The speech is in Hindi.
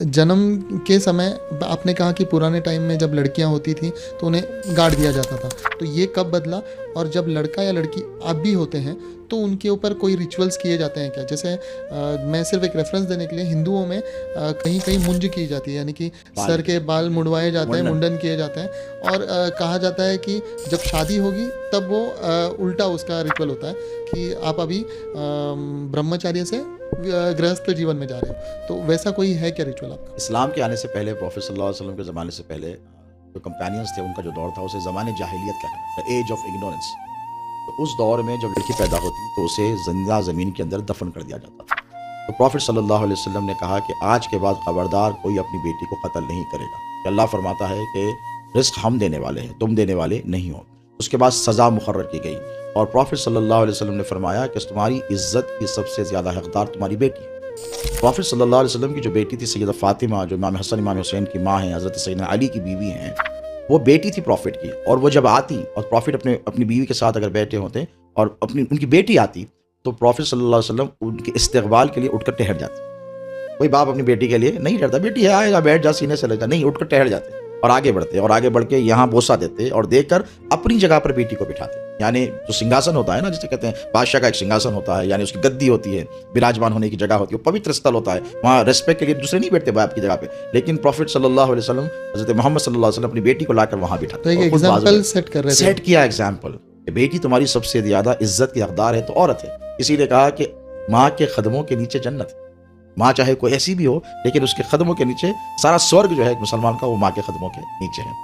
जन्म के समय आपने कहा कि पुराने टाइम में जब लड़कियां होती थी तो उन्हें गाड़ दिया जाता था, तो ये कब बदला? और जब लड़का या लड़की अब भी होते हैं तो उनके ऊपर कोई रिचुअल्स किए जाते हैं क्या? जैसे मैं सिर्फ एक रेफरेंस देने के लिए, हिंदुओं में कहीं कहीं मुंज की जाती है, यानी कि बाल सर के बाल मुंडवाए जाते हैं, मुंडन। मुंडन किए जाते हैं। और कहा जाता है कि जब शादी होगी तब वो उल्टा उसका रिचुअल होता है कि आप अभी ब्रह्मचार्य से गृहस्थ जीवन में जा रहे हो, तो वैसा कोई है क्या रिचुअल आपका? इस्लाम के आने से पहले, प्रॉफिट सल्लल्लाहु अलैहि वसल्लम के ज़माने से पहले जो कंपेनियंस थे, उनका जो दौर था उसे ज़माने जाहिलियत कहते हैं, द एज ऑफ इग्नोरेंस। तो उस दौर में जब लड़की पैदा होती तो उसे जिंदा ज़मीन के अंदर दफन कर दिया जाता था। तो प्रॉफिट सल्लल्लाहु अलैहि वसल्लम ने कहा कि आज के बाद खबरदार कोई अपनी बेटी को कत्ल नहीं करेगा, कि अल्लाह फरमाता है कि रिस्क हम देने वाले हैं, तुम देने वाले नहीं हो। उसके बाद सज़ा मुकर्रर की गई और प्रॉफिट सल्लल्लाहु अलैहि वसल्लम ने फरमाया कि तुम्हारी इज़्ज़त की सबसे ज़्यादा हकदार तुम्हारी बेटी है। प्रॉफिट सल्लल्लाहु अलैहि वसल्लम की जो बेटी थी सैयदा फ़ातिमा, जो इमाम हसन इमाम हुसैन की माँ हैं, हज़रत सैयदना अली की बीवी हैं, वो बेटी थी प्रॉफिट की। और वो जब आती और प्रॉफिट अपनी बीवी के साथ अगर बैठे होते और उनकी बेटी आती तो प्रॉफिट सल्लल्लाहु अलैहि वसल्लम उनके इस्तकबाल के लिए उठकर ठहर जाते। कोई बाप अपनी बेटी के लिए नहीं डरता, बेटी है आएगा बैठ जा सीने से लगा, नहीं, उठकर ठहर जाते और आगे बढ़ते और आगे बढ़ के यहाँ बोसा देते और देकर अपनी जगह पर बेटी को बिठाते। यानी जो सिंहासन होता है ना, जिसे कहते हैं बादशाह का एक सिंहासन होता है, यानी उसकी गद्दी होती है, विराजमान होने की जगह होती है, पवित्र स्थल होता है, वहाँ रेस्पेक्ट के लिए दूसरे नहीं बैठते बाप की जगह पे, लेकिन प्रॉफिट सल्लल्लाहु अलैहि वसल्लम, हज़रत मोहम्मद सल्लल्लाहु अलैहि वसल्लम अपनी बेटी को लाकर वहाँ तो बिठाते एक और खुद बाजू एग्जाम्पल में सेट कर रहे थे। सेट किया एग्जाम्पल, बेटी तुम्हारी सबसे ज्यादा इज्जत की हकदार है तो औरत है। इसीलिए कहा कि माँ के कदमों के नीचे जन्नत है। माँ चाहे कोई ऐसी भी हो, लेकिन उसके कदमों के नीचे सारा स्वर्ग जो है एक मुसलमान का, वो माँ के कदमों के नीचे है।